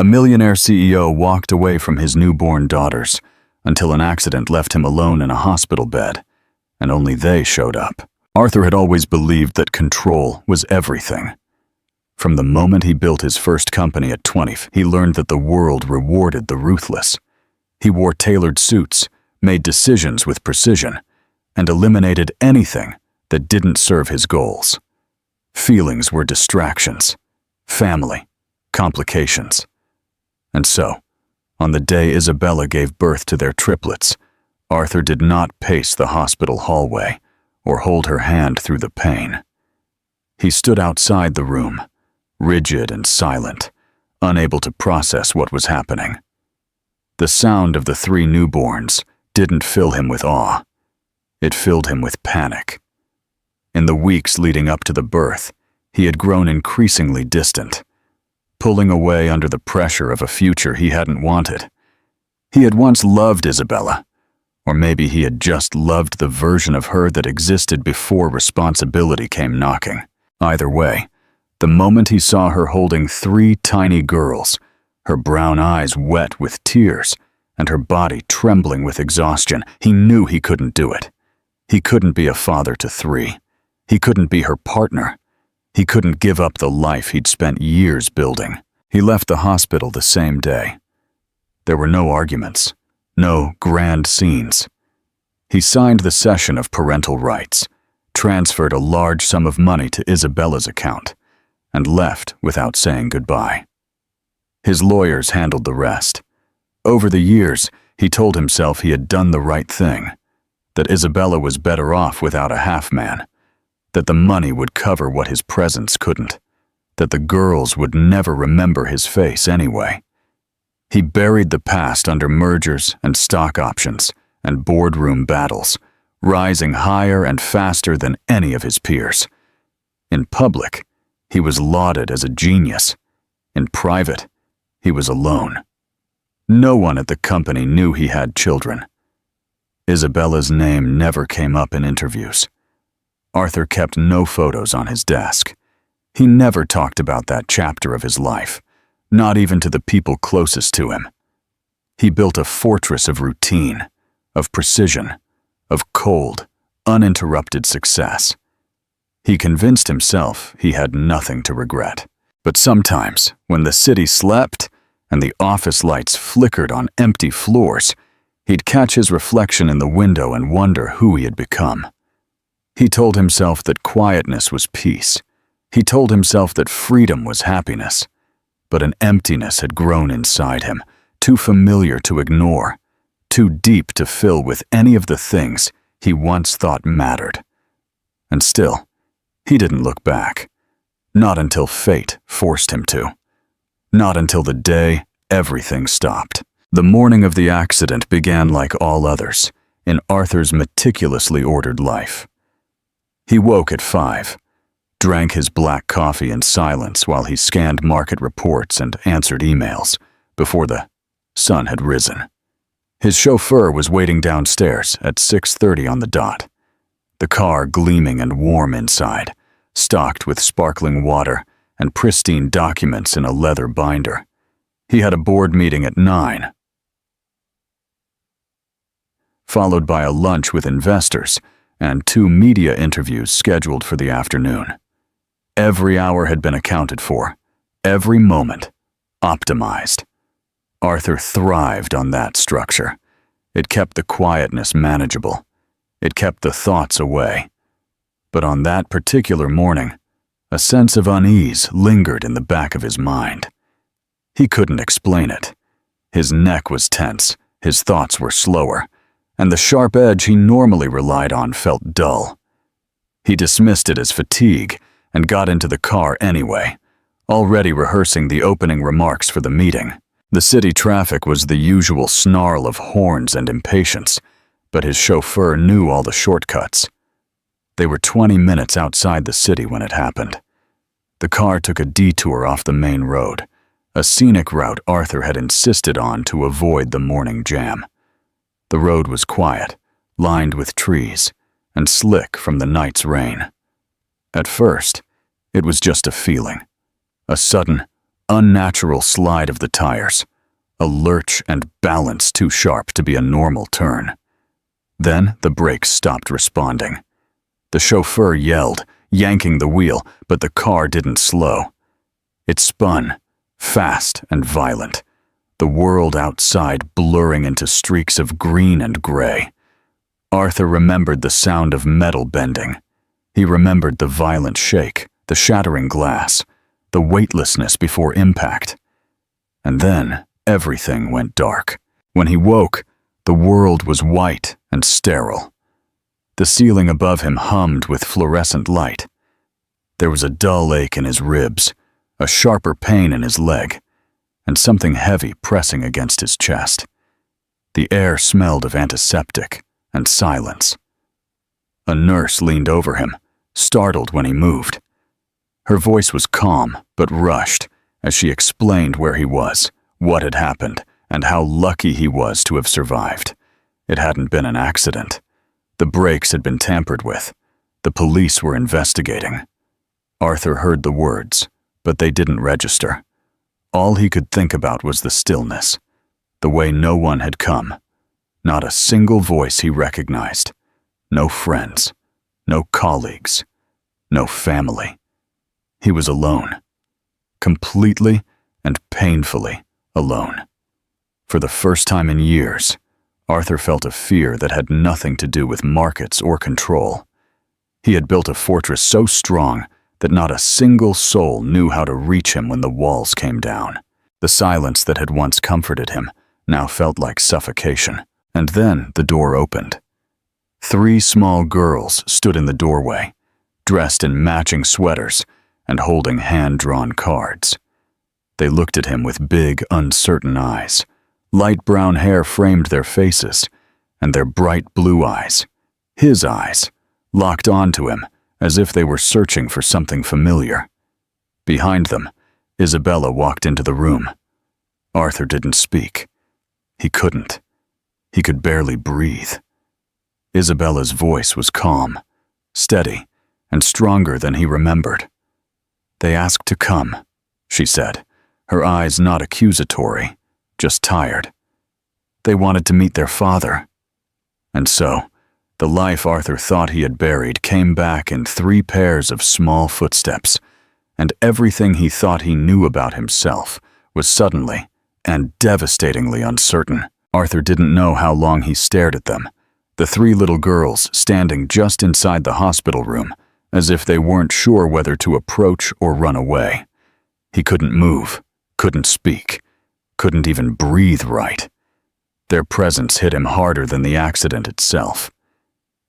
A millionaire CEO walked away from his newborn daughters until an accident left him alone in a hospital bed, and only they showed up. Arthur had always believed that control was everything. From the moment he built his first company at 20, he learned that the world rewarded the ruthless. He wore tailored suits, made decisions with precision, and eliminated anything that didn't serve his goals. Feelings were distractions, family, complications. And so, on the day Isabella gave birth to their triplets, Arthur did not pace the hospital hallway or hold her hand through the pain. He stood outside the room, rigid and silent, unable to process what was happening. The sound of the 3 newborns didn't fill him with awe. It filled him with panic. In the weeks leading up to the birth, he had grown increasingly distant, pulling away under the pressure of a future he hadn't wanted. He had once loved Isabella, or maybe he had just loved the version of her that existed before responsibility came knocking. Either way, the moment he saw her holding 3 tiny girls, her brown eyes wet with tears and her body trembling with exhaustion, he knew he couldn't do it. He couldn't be a father to 3. He couldn't be her partner. He couldn't give up the life he'd spent years building. He left the hospital the same day. There were no arguments, no grand scenes. He signed the cession of parental rights, transferred a large sum of money to Isabella's account, and left without saying goodbye. His lawyers handled the rest. Over the years, he told himself he had done the right thing, that Isabella was better off without a half-man, that the money would cover what his presence couldn't, that the girls would never remember his face anyway. He buried the past under mergers and stock options and boardroom battles, rising higher and faster than any of his peers. In public, he was lauded as a genius. In private, he was alone. No one at the company knew he had children. Isabella's name never came up in interviews. Arthur kept no photos on his desk. He never talked about that chapter of his life, not even to the people closest to him. He built a fortress of routine, of precision, of cold, uninterrupted success. He convinced himself he had nothing to regret. But sometimes, when the city slept and the office lights flickered on empty floors, he'd catch his reflection in the window and wonder who he had become. He told himself that quietness was peace. He told himself that freedom was happiness. But an emptiness had grown inside him, too familiar to ignore, too deep to fill with any of the things he once thought mattered. And still, he didn't look back. Not until fate forced him to. Not until the day everything stopped. The morning of the accident began like all others, in Arthur's meticulously ordered life. He woke at 5, drank his black coffee in silence while he scanned market reports and answered emails before the sun had risen. His chauffeur was waiting downstairs at 6:30 on the dot, the car gleaming and warm inside, stocked with sparkling water and pristine documents in a leather binder. He had a board meeting at 9, followed by a lunch with investors and 2 media interviews scheduled for the afternoon. Every hour had been accounted for, every moment optimized. Arthur thrived on that structure. It kept the quietness manageable. It kept the thoughts away. But on that particular morning, a sense of unease lingered in the back of his mind. He couldn't explain it. His neck was tense, his thoughts were slower, and the sharp edge he normally relied on felt dull. He dismissed it as fatigue and got into the car anyway, already rehearsing the opening remarks for the meeting. The city traffic was the usual snarl of horns and impatience, but his chauffeur knew all the shortcuts. They were 20 minutes outside the city when it happened. The car took a detour off the main road, a scenic route Arthur had insisted on to avoid the morning jam. The road was quiet, lined with trees, and slick from the night's rain. At first, it was just a feeling, a sudden, unnatural slide of the tires, a lurch and balance too sharp to be a normal turn. Then the brakes stopped responding. The chauffeur yelled, yanking the wheel, but the car didn't slow. It spun, fast and violent, the world outside blurring into streaks of green and gray. Arthur remembered the sound of metal bending. He remembered the violent shake, the shattering glass, the weightlessness before impact. And then everything went dark. When he woke, the world was white and sterile. The ceiling above him hummed with fluorescent light. There was a dull ache in his ribs, a sharper pain in his leg, and something heavy pressing against his chest. The air smelled of antiseptic and silence. A nurse leaned over him, startled when he moved. Her voice was calm but rushed as she explained where he was, what had happened, and how lucky he was to have survived. It hadn't been an accident. The brakes had been tampered with. The police were investigating. Arthur heard the words, but they didn't register. All he could think about was the stillness, the way no one had come. Not a single voice he recognized. No friends, no colleagues, no family. He was alone, completely and painfully alone. For the first time in years, Arthur felt a fear that had nothing to do with markets or control. He had built a fortress so strong that not a single soul knew how to reach him when the walls came down. The silence that had once comforted him now felt like suffocation. And then the door opened. 3 small girls stood in the doorway, dressed in matching sweaters and holding hand-drawn cards. They looked at him with big, uncertain eyes. Light brown hair framed their faces, and their bright blue eyes, his eyes, locked onto him as if they were searching for something familiar. Behind them, Isabella walked into the room. Arthur didn't speak. He couldn't. He could barely breathe. Isabella's voice was calm, steady, and stronger than he remembered. "They asked to come," she said, her eyes not accusatory, just tired. "They wanted to meet their father." And so, the life Arthur thought he had buried came back in 3 pairs of small footsteps, and everything he thought he knew about himself was suddenly and devastatingly uncertain. Arthur didn't know how long he stared at them, the 3 little girls standing just inside the hospital room, as if they weren't sure whether to approach or run away. He couldn't move, couldn't speak, couldn't even breathe right. Their presence hit him harder than the accident itself.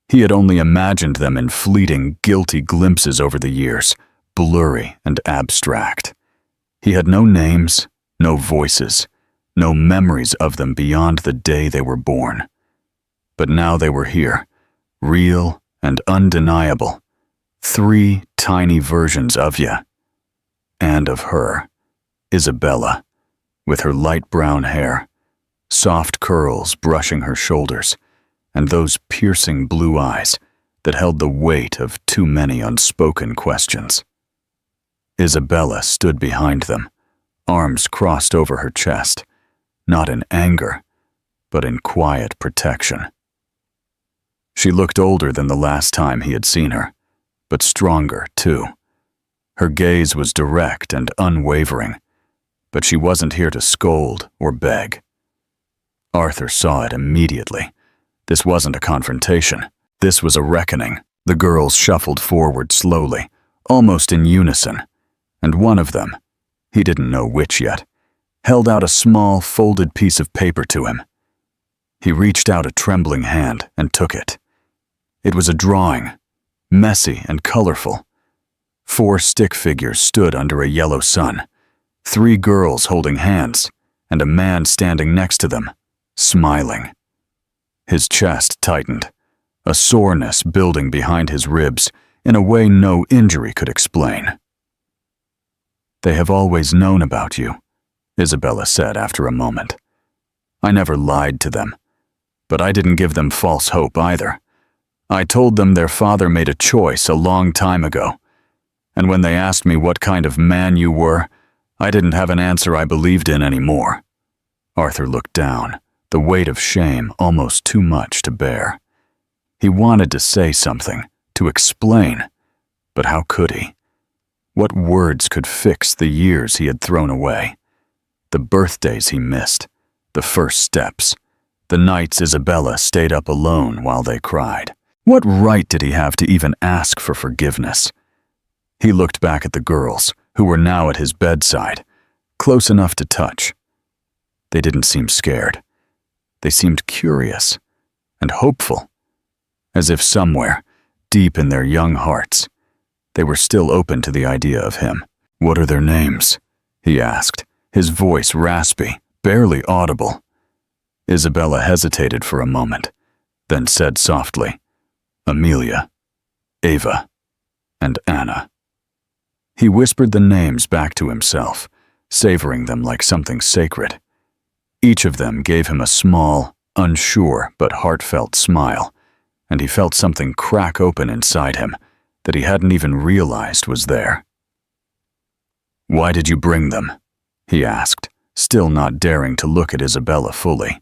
He had only imagined them in fleeting, guilty glimpses over the years, blurry and abstract. He had no names, no voices, no memories of them beyond the day they were born. But now they were here, real and undeniable. 3 tiny versions of you. And of her, Isabella, with her light brown hair, soft curls brushing her shoulders, and those piercing blue eyes that held the weight of too many unspoken questions. Isabella stood behind them, arms crossed over her chest, not in anger, but in quiet protection. She looked older than the last time he had seen her, but stronger, too. Her gaze was direct and unwavering, but she wasn't here to scold or beg. Arthur saw it immediately. This wasn't a confrontation. This was a reckoning. The girls shuffled forward slowly, almost in unison, and one of them, he didn't know which yet, held out a small, folded piece of paper to him. He reached out a trembling hand and took it. It was a drawing, messy and colorful. 4 stick figures stood under a yellow sun, 3 girls holding hands, and a man standing next to them, smiling. His chest tightened, a soreness building behind his ribs in a way no injury could explain. "They have always known about you," Isabella said after a moment. "I never lied to them, but I didn't give them false hope either. I told them their father made a choice a long time ago, and when they asked me what kind of man you were, I didn't have an answer I believed in anymore. Arthur looked down, the weight of shame almost too much to bear. He wanted to say something, to explain, but how could he? What words could fix the years he had thrown away? The birthdays he missed, the first steps, the nights Isabella stayed up alone while they cried. What right did he have to even ask for forgiveness? He looked back at the girls, who were now at his bedside, close enough to touch. They didn't seem scared. They seemed curious and hopeful, as if somewhere, deep in their young hearts, they were still open to the idea of him. "What are their names?" he asked, his voice raspy, barely audible. Isabella hesitated for a moment, then said softly, "Amelia, Ava, and Anna." He whispered the names back to himself, savoring them like something sacred. Each of them gave him a small, unsure but heartfelt smile, and he felt something crack open inside him that he hadn't even realized was there. "Why did you bring them?" he asked, still not daring to look at Isabella fully.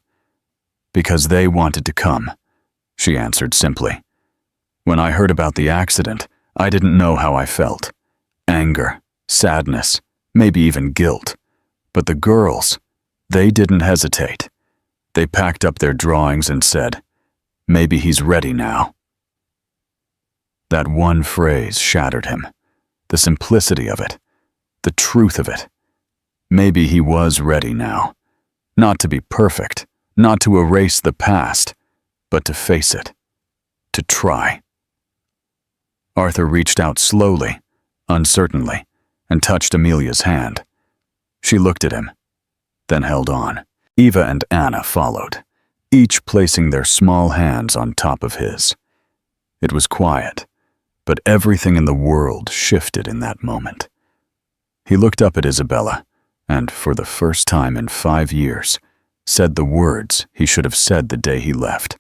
"Because they wanted to come," she answered simply. "When I heard about the accident, I didn't know how I felt. Anger, sadness, maybe even guilt. But the girls, they didn't hesitate. They packed up their drawings and said, 'Maybe he's ready now.'" That one phrase shattered him. The simplicity of it, the truth of it. Maybe he was ready now. Not to be perfect, not to erase the past, but to face it, to try. Arthur reached out slowly, uncertainly, and touched Amelia's hand. She looked at him, then held on. Eva and Anna followed, each placing their small hands on top of his. It was quiet, but everything in the world shifted in that moment. He looked up at Isabella, and for the first time in 5 years, said the words he should have said the day he left.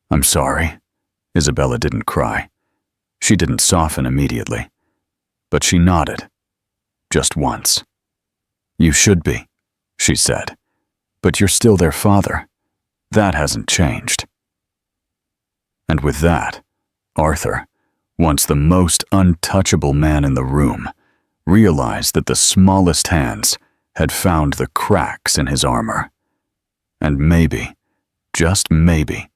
"I'm sorry." Isabella didn't cry. She didn't soften immediately, but she nodded, just once. "You should be," she said, "but you're still their father. That hasn't changed." And with that, Arthur, once the most untouchable man in the room, realized that the smallest hands had found the cracks in his armor. And maybe, just maybe,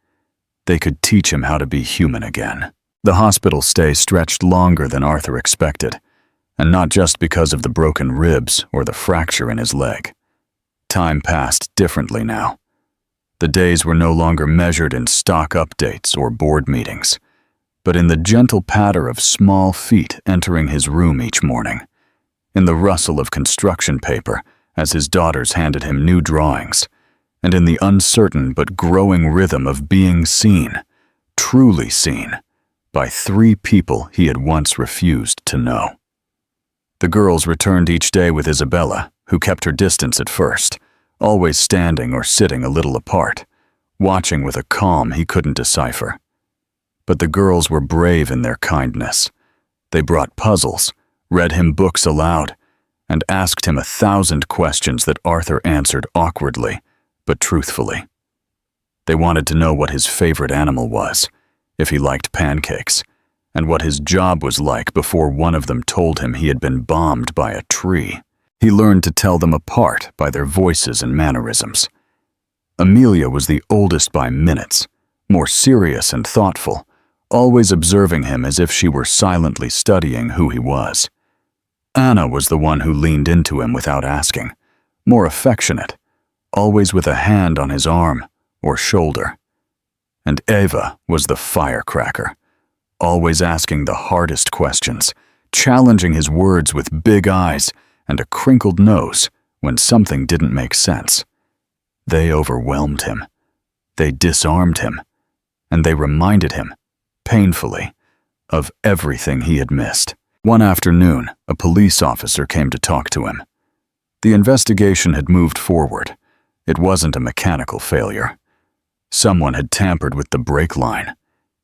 they could teach him how to be human again. The hospital stay stretched longer than Arthur expected, and not just because of the broken ribs or the fracture in his leg. Time passed differently now. The days were no longer measured in stock updates or board meetings, but in the gentle patter of small feet entering his room each morning, in the rustle of construction paper as his daughters handed him new drawings, and in the uncertain but growing rhythm of being seen, truly seen, by 3 people he had once refused to know. The girls returned each day with Isabella, who kept her distance at first, always standing or sitting a little apart, watching with a calm he couldn't decipher. But the girls were brave in their kindness. They brought puzzles, read him books aloud, and asked him 1,000 questions that Arthur answered awkwardly, but truthfully. They wanted to know what his favorite animal was, if he liked pancakes, and what his job was like before one of them told him he had been bombed by a tree. He learned to tell them apart by their voices and mannerisms. Amelia was the oldest by minutes, more serious and thoughtful, always observing him as if she were silently studying who he was. Anna was the one who leaned into him without asking, more affectionate, always with a hand on his arm or shoulder. And Eva was the firecracker, always asking the hardest questions, challenging his words with big eyes and a crinkled nose when something didn't make sense. They overwhelmed him. They disarmed him. And they reminded him, painfully, of everything he had missed. One afternoon, a police officer came to talk to him. The investigation had moved forward. It wasn't a mechanical failure. Someone had tampered with the brake line.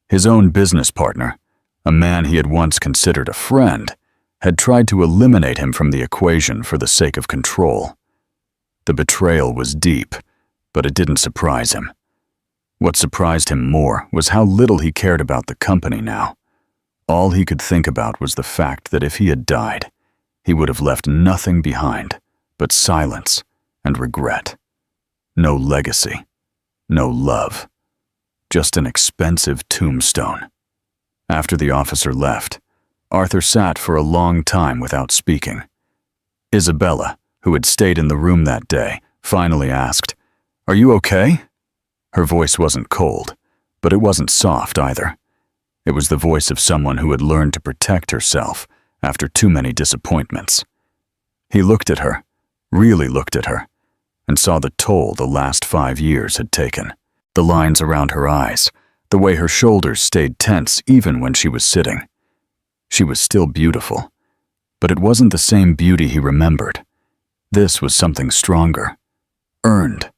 His own business partner, a man he had once considered a friend, had tried to eliminate him from the equation for the sake of control. The betrayal was deep, but it didn't surprise him. What surprised him more was how little he cared about the company now. All he could think about was the fact that if he had died, he would have left nothing behind but silence and regret. No legacy, no love, just an expensive tombstone. After the officer left, Arthur sat for a long time without speaking. Isabella, who had stayed in the room that day, finally asked, "Are you okay?" Her voice wasn't cold, but it wasn't soft either. It was the voice of someone who had learned to protect herself after too many disappointments. He looked at her, really looked at her, and saw the toll the last 5 years had taken. The lines around her eyes, the way her shoulders stayed tense even when she was sitting. She was still beautiful, but it wasn't the same beauty he remembered. This was something stronger, earned,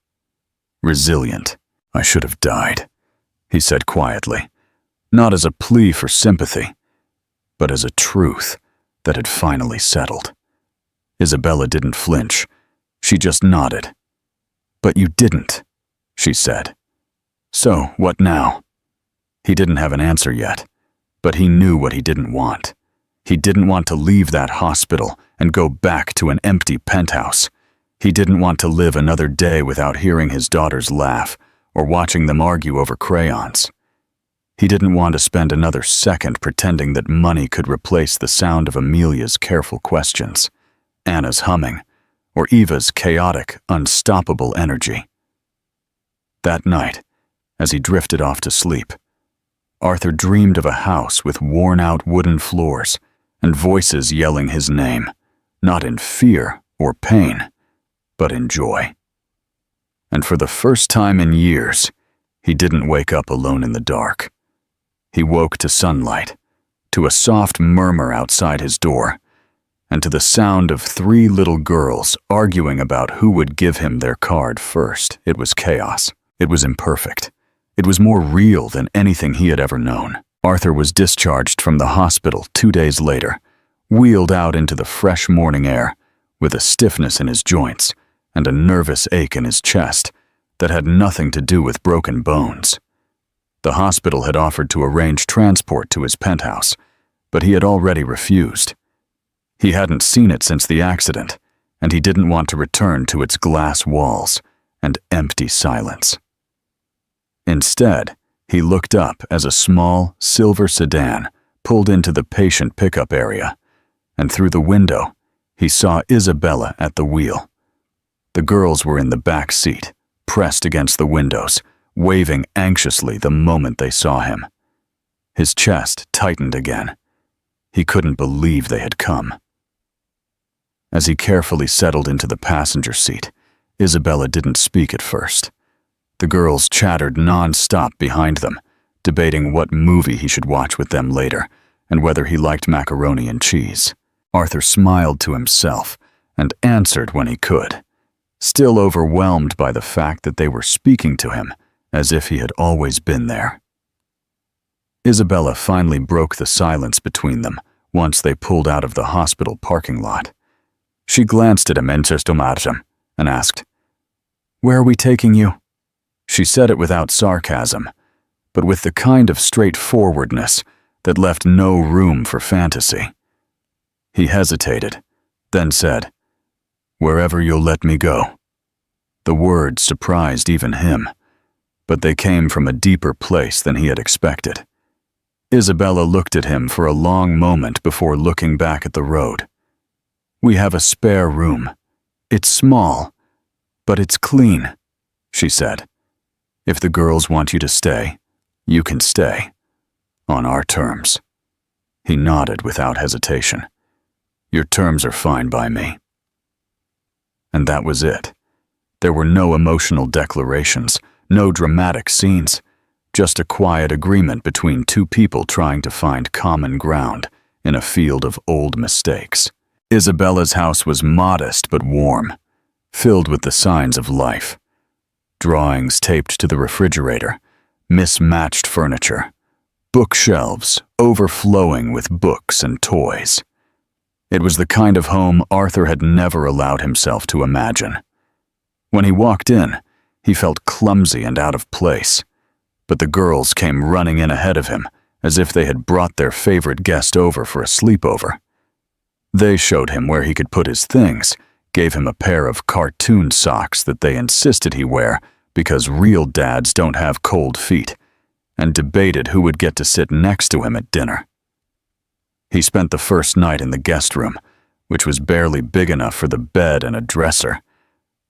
resilient. "I should have died," he said quietly, not as a plea for sympathy, but as a truth that had finally settled. Isabella didn't flinch. She just nodded. "But you didn't," she said. "So, what now?" He didn't have an answer yet, but he knew what he didn't want. He didn't want to leave that hospital and go back to an empty penthouse. He didn't want to live another day without hearing his daughters laugh or watching them argue over crayons. He didn't want to spend another second pretending that money could replace the sound of Amelia's careful questions, Anna's humming, or Eva's chaotic, unstoppable energy. That night, as he drifted off to sleep, Arthur dreamed of a house with worn-out wooden floors and voices yelling his name, not in fear or pain, but in joy. And for the first time in years, he didn't wake up alone in the dark. He woke to sunlight, to a soft murmur outside his door, and to the sound of 3 little girls arguing about who would give him their card first. It was chaos. It was imperfect. It was more real than anything he had ever known. Arthur was discharged from the hospital 2 days later, wheeled out into the fresh morning air, with a stiffness in his joints and a nervous ache in his chest that had nothing to do with broken bones. The hospital had offered to arrange transport to his penthouse, but he had already refused. He hadn't seen it since the accident, and he didn't want to return to its glass walls and empty silence. Instead, he looked up as a small, silver sedan pulled into the patient pickup area, and through the window, he saw Isabella at the wheel. The girls were in the back seat, pressed against the windows, waving anxiously the moment they saw him. His chest tightened again. He couldn't believe they had come. As he carefully settled into the passenger seat, Isabella didn't speak at first. The girls chattered non-stop behind them, debating what movie he should watch with them later and whether he liked macaroni and cheese. Arthur smiled to himself and answered when he could, still overwhelmed by the fact that they were speaking to him as if he had always been there. Isabella finally broke the silence between them once they pulled out of the hospital parking lot. She glanced at him and asked, "Where are we taking you?" She said it without sarcasm, but with the kind of straightforwardness that left no room for fantasy. He hesitated, then said, "Wherever you'll let me go." The words surprised even him, but they came from a deeper place than he had expected. Isabella looked at him for a long moment before looking back at the road. "We have a spare room. It's small, but it's clean," she said. "If the girls want you to stay, you can stay. On our terms." He nodded without hesitation. "Your terms are fine by me." And that was it. There were no emotional declarations, no dramatic scenes, just a quiet agreement between 2 people trying to find common ground in a field of old mistakes. Isabella's house was modest but warm, filled with the signs of life. Drawings taped to the refrigerator, mismatched furniture, bookshelves overflowing with books and toys. It was the kind of home Arthur had never allowed himself to imagine. When he walked in, he felt clumsy and out of place, but the girls came running in ahead of him as if they had brought their favorite guest over for a sleepover. They showed him where he could put his things, gave him a pair of cartoon socks that they insisted he wear because real dads don't have cold feet, and debated who would get to sit next to him at dinner. He spent the first night in the guest room, which was barely big enough for the bed and a dresser,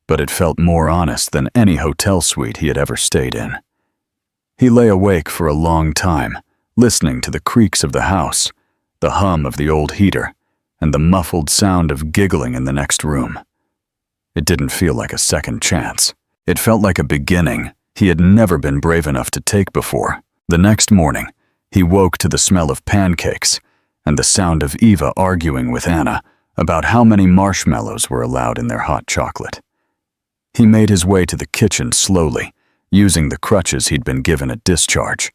but it felt more honest than any hotel suite he had ever stayed in. He lay awake for a long time, listening to the creaks of the house, the hum of the old heater, and the muffled sound of giggling in the next room. It didn't feel like a second chance. It felt like a beginning he had never been brave enough to take before. The next morning, he woke to the smell of pancakes and the sound of Eva arguing with Anna about how many marshmallows were allowed in their hot chocolate. He made his way to the kitchen slowly, using the crutches he'd been given at discharge,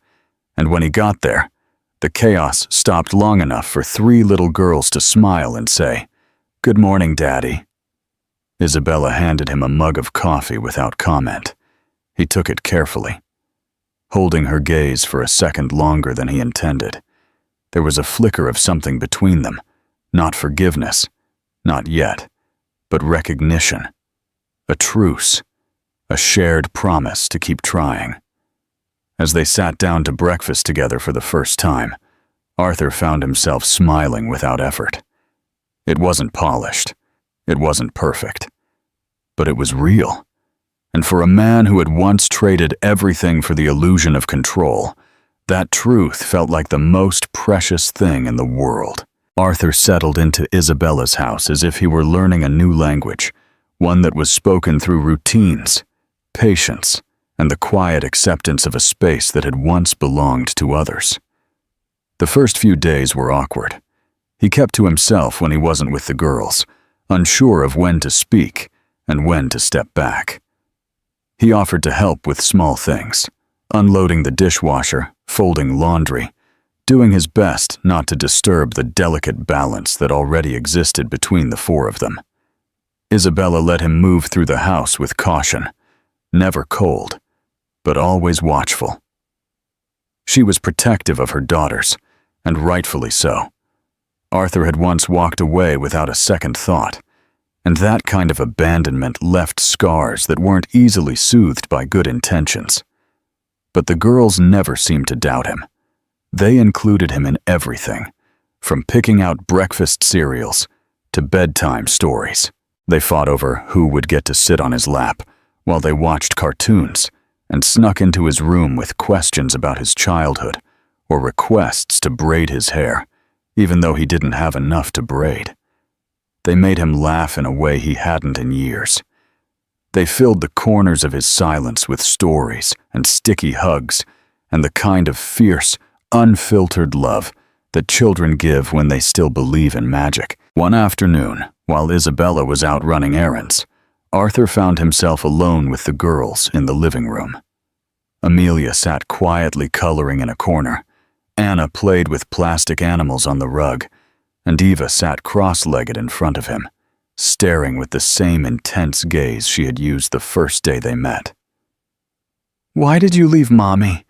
and when he got there, the chaos stopped long enough for 3 little girls to smile and say, "Good morning, Daddy." Isabella handed him a mug of coffee without comment. He took it carefully, holding her gaze for a second longer than he intended. There was a flicker of something between them, not forgiveness, not yet, but recognition, a truce, a shared promise to keep trying. As they sat down to breakfast together for the first time, Arthur found himself smiling without effort. It wasn't polished, it wasn't perfect, but it was real. And for a man who had once traded everything for the illusion of control, that truth felt like the most precious thing in the world. Arthur settled into Isabella's house as if he were learning a new language, one that was spoken through routines, patience, and the quiet acceptance of a space that had once belonged to others. The first few days were awkward. He kept to himself when he wasn't with the girls, unsure of when to speak and when to step back. He offered to help with small things, unloading the dishwasher, folding laundry, doing his best not to disturb the delicate balance that already existed between the 4 of them. Isabella let him move through the house with caution, never cold, but always watchful. She was protective of her daughters, and rightfully so. Arthur had once walked away without a second thought, and that kind of abandonment left scars that weren't easily soothed by good intentions. But the girls never seemed to doubt him. They included him in everything, from picking out breakfast cereals to bedtime stories. They fought over who would get to sit on his lap while they watched cartoons, and snuck into his room with questions about his childhood or requests to braid his hair, even though he didn't have enough to braid. They made him laugh in a way he hadn't in years. They filled the corners of his silence with stories and sticky hugs and the kind of fierce, unfiltered love that children give when they still believe in magic. One afternoon, while Isabella was out running errands, Arthur found himself alone with the girls in the living room. Amelia sat quietly coloring in a corner. Anna played with plastic animals on the rug, and Eva sat cross-legged in front of him, staring with the same intense gaze she had used the first day they met. "Why did you leave Mommy?"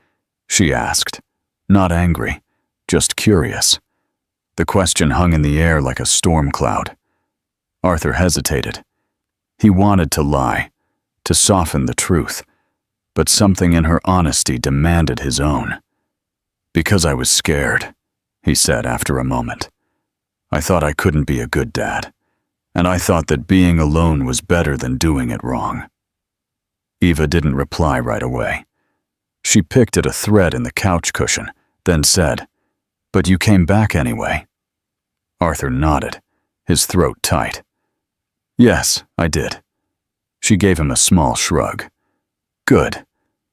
she asked, not angry, just curious. The question hung in the air like a storm cloud. Arthur hesitated. He wanted to lie, to soften the truth, but something in her honesty demanded his own. "Because I was scared," he said after a moment. "I thought I couldn't be a good dad, and I thought that being alone was better than doing it wrong." Eva didn't reply right away. She picked at a thread in the couch cushion, then said, "But you came back anyway." Arthur nodded, his throat tight. "Yes, I did." She gave him a small shrug. "Good.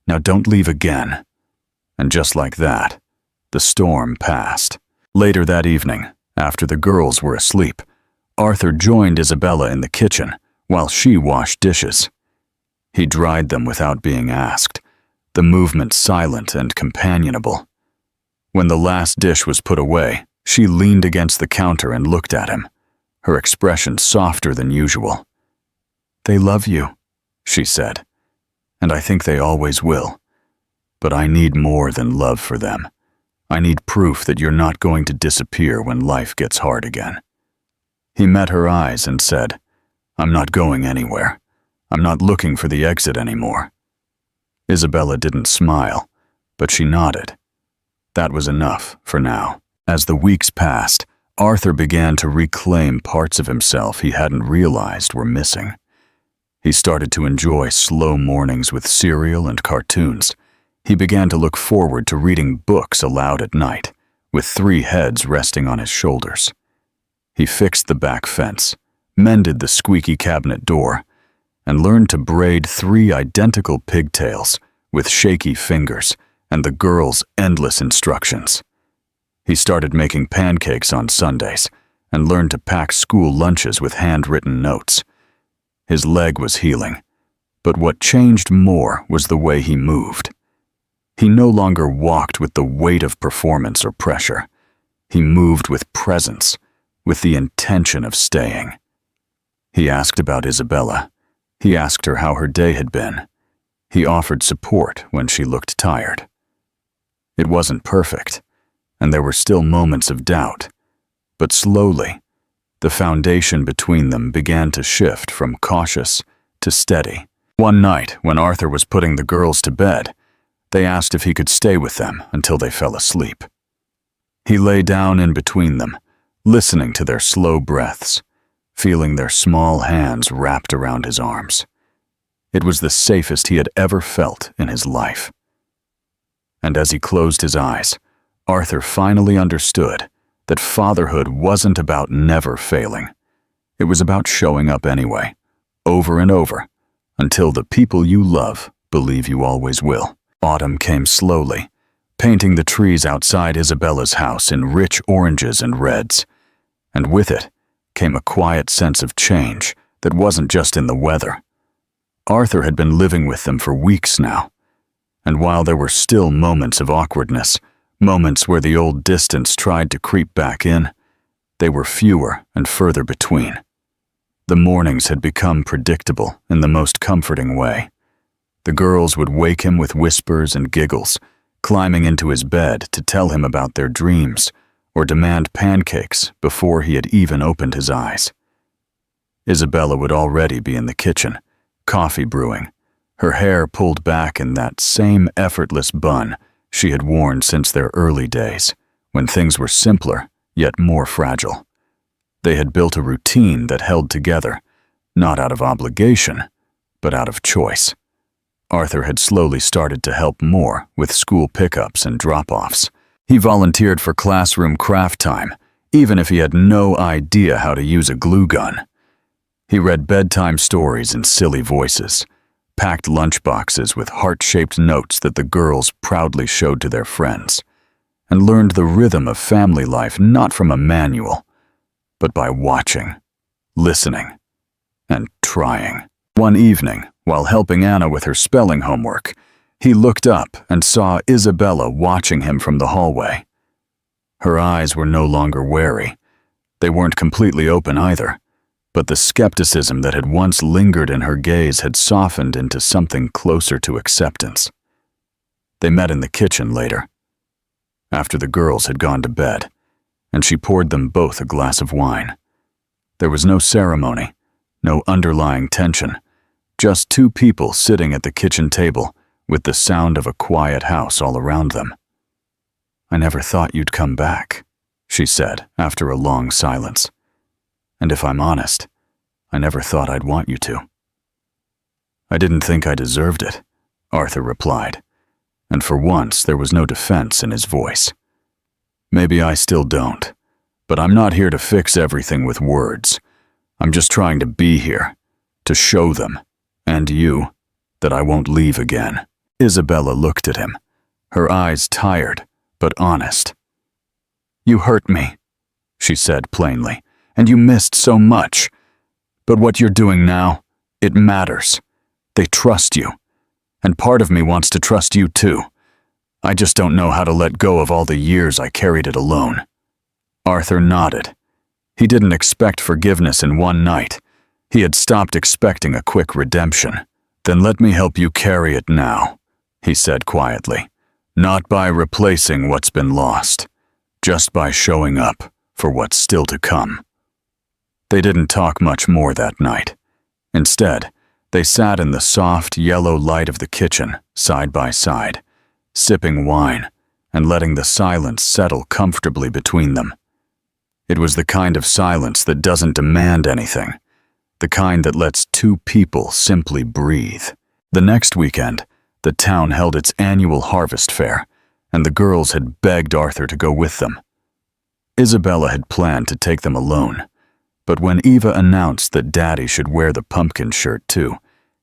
Now don't leave again." And just like that, the storm passed. Later that evening, after the girls were asleep, Arthur joined Isabella in the kitchen while she washed dishes. He dried them without being asked, the movement silent and companionable. When the last dish was put away, she leaned against the counter and looked at him, her expression softer than usual. "They love you," she said, "and I think they always will. But I need more than love for them. I need proof that you're not going to disappear when life gets hard again." He met her eyes and said, "I'm not going anywhere. I'm not looking for the exit anymore." Isabella didn't smile, but she nodded. That was enough for now. As the weeks passed, Arthur began to reclaim parts of himself he hadn't realized were missing. He started to enjoy slow mornings with cereal and cartoons. He began to look forward to reading books aloud at night, with 3 heads resting on his shoulders. He fixed the back fence, mended the squeaky cabinet door, and learned to braid 3 identical pigtails with shaky fingers and the girls' endless instructions. He started making pancakes on Sundays and learned to pack school lunches with handwritten notes. His leg was healing, but what changed more was the way he moved. He no longer walked with the weight of performance or pressure. He moved with presence, with the intention of staying. He asked about Isabella. He asked her how her day had been. He offered support when she looked tired. It wasn't perfect, and there were still moments of doubt, but slowly, the foundation between them began to shift from cautious to steady. One night, when Arthur was putting the girls to bed, they asked if he could stay with them until they fell asleep. He lay down in between them, listening to their slow breaths, feeling their small hands wrapped around his arms. It was the safest he had ever felt in his life. And as he closed his eyes, Arthur finally understood that fatherhood wasn't about never failing. It was about showing up anyway, over and over, until the people you love believe you always will. Autumn came slowly, painting the trees outside Isabella's house in rich oranges and reds, and with it came a quiet sense of change that wasn't just in the weather. Arthur had been living with them for weeks now, and while there were still moments of awkwardness, moments where the old distance tried to creep back in, they were fewer and further between. The mornings had become predictable in the most comforting way. The girls would wake him with whispers and giggles, climbing into his bed to tell him about their dreams or demand pancakes before he had even opened his eyes. Isabella would already be in the kitchen, coffee brewing, her hair pulled back in that same effortless bun she had worn since their early days, when things were simpler yet more fragile. They had built a routine that held together, not out of obligation, but out of choice. Arthur had slowly started to help more with school pickups and drop-offs. He volunteered for classroom craft time, even if he had no idea how to use a glue gun. He read bedtime stories in silly voices, packed lunchboxes with heart-shaped notes that the girls proudly showed to their friends, and learned the rhythm of family life not from a manual, but by watching, listening, and trying. One evening, while helping Anna with her spelling homework, he looked up and saw Isabella watching him from the hallway. Her eyes were no longer wary. They weren't completely open either, but the skepticism that had once lingered in her gaze had softened into something closer to acceptance. They met in the kitchen later, after the girls had gone to bed, and she poured them both a glass of wine. There was no ceremony, no underlying tension, just 2 people sitting at the kitchen table with the sound of a quiet house all around them. "I never thought you'd come back," she said after a long silence. "And if I'm honest, I never thought I'd want you to." "I didn't think I deserved it," Arthur replied, and for once there was no defense in his voice. "Maybe I still don't, but I'm not here to fix everything with words. I'm just trying to be here, to show them, and you, that I won't leave again." Isabella looked at him, her eyes tired but honest. "You hurt me," she said plainly, "and you missed so much. But what you're doing now, it matters. They trust you, and part of me wants to trust you too. I just don't know how to let go of all the years I carried it alone." Arthur nodded. He didn't expect forgiveness in one night. He had stopped expecting a quick redemption. "Then let me help you carry it now," he said quietly. "Not by replacing what's been lost, just by showing up for what's still to come." They didn't talk much more that night. Instead, they sat in the soft, yellow light of the kitchen, side by side, sipping wine and letting the silence settle comfortably between them. It was the kind of silence that doesn't demand anything, the kind that lets two people simply breathe. The next weekend, the town held its annual harvest fair, and the girls had begged Arthur to go with them. Isabella had planned to take them alone, but when Eva announced that Daddy should wear the pumpkin shirt too,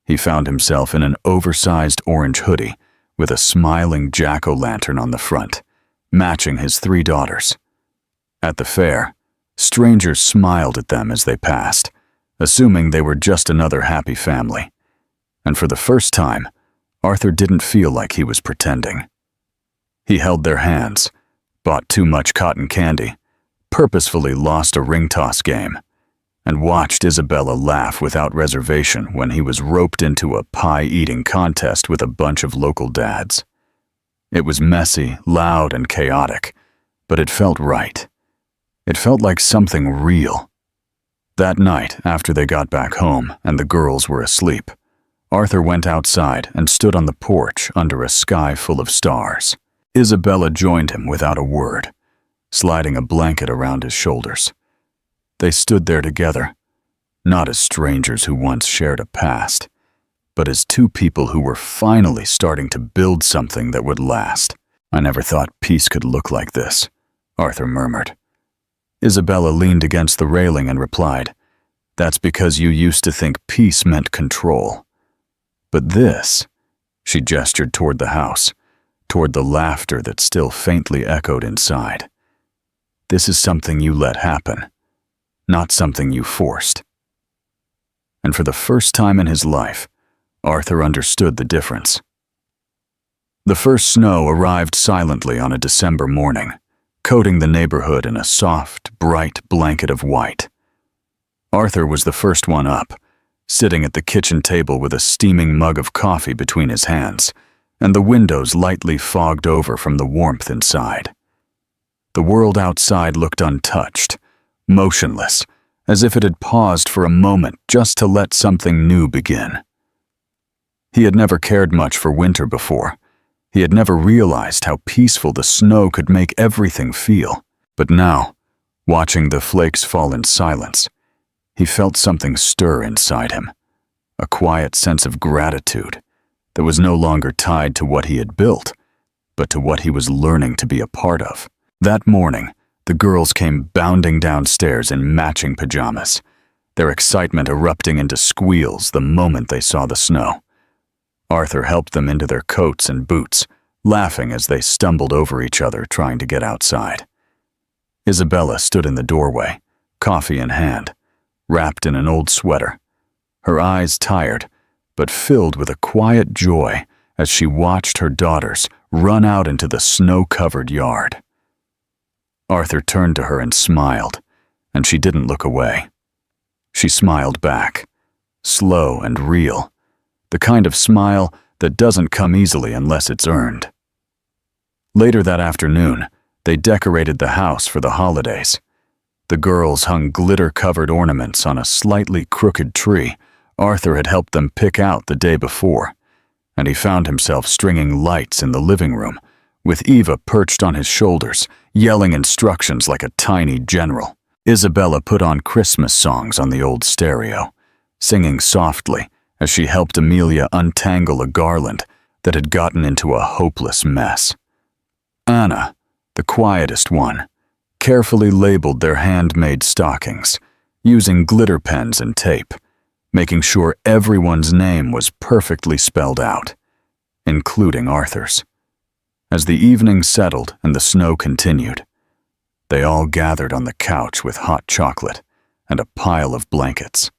he found himself in an oversized orange hoodie with a smiling jack-o'-lantern on the front, matching his 3 daughters. At the fair, strangers smiled at them as they passed, assuming they were just another happy family. And for the first time, Arthur didn't feel like he was pretending. He held their hands, bought too much cotton candy, purposefully lost a ring toss game, and watched Isabella laugh without reservation when he was roped into a pie-eating contest with a bunch of local dads. It was messy, loud, and chaotic, but it felt right. It felt like something real. That night, after they got back home and the girls were asleep, Arthur went outside and stood on the porch under a sky full of stars. Isabella joined him without a word, sliding a blanket around his shoulders. They stood there together, not as strangers who once shared a past, but as two people who were finally starting to build something that would last. "I never thought peace could look like this," Arthur murmured. Isabella leaned against the railing and replied, "That's because you used to think peace meant control. But this," she gestured toward the house, toward the laughter that still faintly echoed inside. "This is something you let happen, not something you forced." And for the first time in his life, Arthur understood the difference. The first snow arrived silently on a December morning, coating the neighborhood in a soft, bright blanket of white. Arthur was the first one up, sitting at the kitchen table with a steaming mug of coffee between his hands, and the windows lightly fogged over from the warmth inside. The world outside looked untouched, motionless, as if it had paused for a moment just to let something new begin. He had never cared much for winter before. He had never realized how peaceful the snow could make everything feel. But now, watching the flakes fall in silence, he felt something stir inside him, a quiet sense of gratitude that was no longer tied to what he had built, but to what he was learning to be a part of. That morning, the girls came bounding downstairs in matching pajamas, their excitement erupting into squeals the moment they saw the snow. Arthur helped them into their coats and boots, laughing as they stumbled over each other trying to get outside. Isabella stood in the doorway, coffee in hand, wrapped in an old sweater, her eyes tired, but filled with a quiet joy as she watched her daughters run out into the snow-covered yard. Arthur turned to her and smiled, and she didn't look away. She smiled back, slow and real, the kind of smile that doesn't come easily unless it's earned. Later that afternoon, they decorated the house for the holidays. The girls hung glitter-covered ornaments on a slightly crooked tree Arthur had helped them pick out the day before, and he found himself stringing lights in the living room, with Eva perched on his shoulders, yelling instructions like a tiny general. Isabella put on Christmas songs on the old stereo, singing softly as she helped Amelia untangle a garland that had gotten into a hopeless mess. Anna, the quietest one, carefully labeled their handmade stockings, using glitter pens and tape, making sure everyone's name was perfectly spelled out, including Arthur's. As the evening settled and the snow continued, they all gathered on the couch with hot chocolate and a pile of blankets.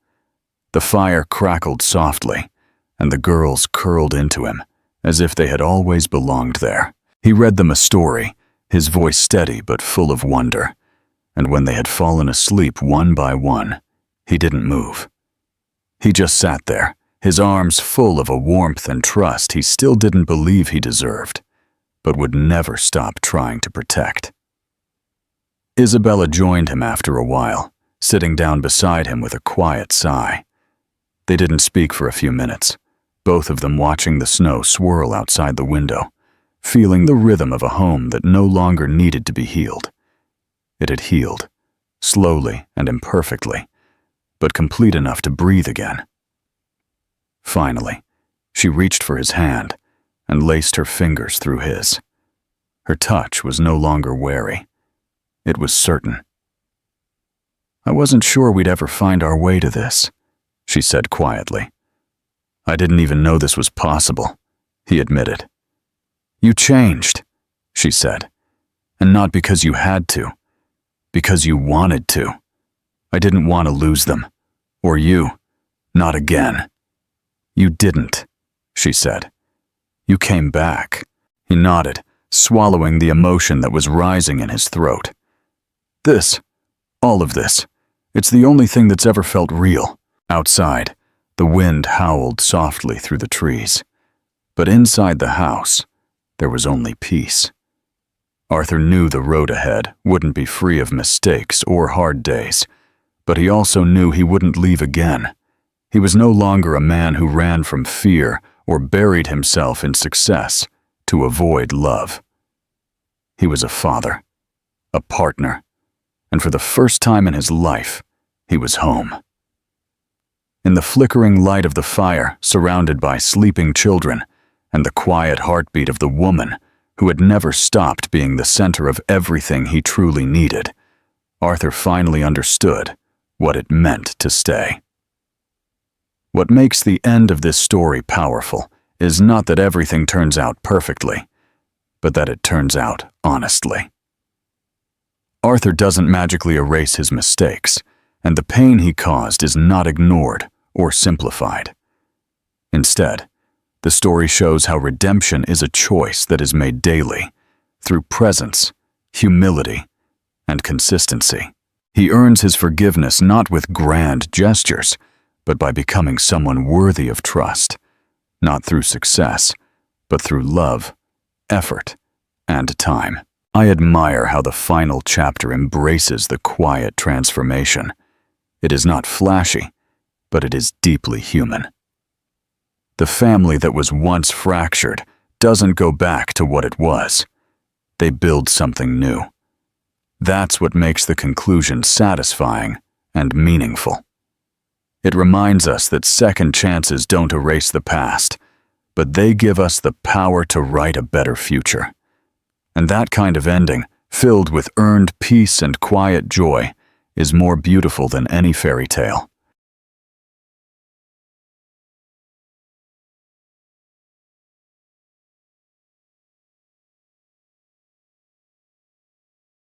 The fire crackled softly, and the girls curled into him as if they had always belonged there. He read them a story, his voice steady but full of wonder, and when they had fallen asleep one by one, he didn't move. He just sat there, his arms full of a warmth and trust he still didn't believe he deserved, but would never stop trying to protect. Isabella joined him after a while, sitting down beside him with a quiet sigh. They didn't speak for a few minutes, both of them watching the snow swirl outside the window, feeling the rhythm of a home that no longer needed to be healed. It had healed, slowly and imperfectly, but complete enough to breathe again. Finally, she reached for his hand and laced her fingers through his. Her touch was no longer wary. It was certain. "I wasn't sure we'd ever find our way to this," she said quietly. "I didn't even know this was possible," he admitted. "You changed," she said, "and not because you had to, because you wanted to. I didn't want to lose them, or you, not again." "You didn't," she said. "You came back." He nodded, swallowing the emotion that was rising in his throat. "This, all of this, it's the only thing that's ever felt real." Outside, the wind howled softly through the trees. But inside the house, there was only peace. Arthur knew the road ahead wouldn't be free of mistakes or hard days, but he also knew he wouldn't leave again. He was no longer a man who ran from fear or buried himself in success to avoid love. He was a father, a partner, and for the first time in his life, he was home. In the flickering light of the fire, surrounded by sleeping children, and the quiet heartbeat of the woman who had never stopped being the center of everything he truly needed, Arthur finally understood what it meant to stay. What makes the end of this story powerful is not that everything turns out perfectly, but that it turns out honestly. Arthur doesn't magically erase his mistakes, and the pain he caused is not ignored or simplified. Instead, the story shows how redemption is a choice that is made daily, through presence, humility, and consistency. He earns his forgiveness not with grand gestures, but by becoming someone worthy of trust, not through success, but through love, effort, and time. I admire how the final chapter embraces the quiet transformation. It is not flashy, but it is deeply human. The family that was once fractured doesn't go back to what it was. They build something new. That's what makes the conclusion satisfying and meaningful. It reminds us that second chances don't erase the past, but they give us the power to write a better future. And that kind of ending, filled with earned peace and quiet joy, is more beautiful than any fairy tale.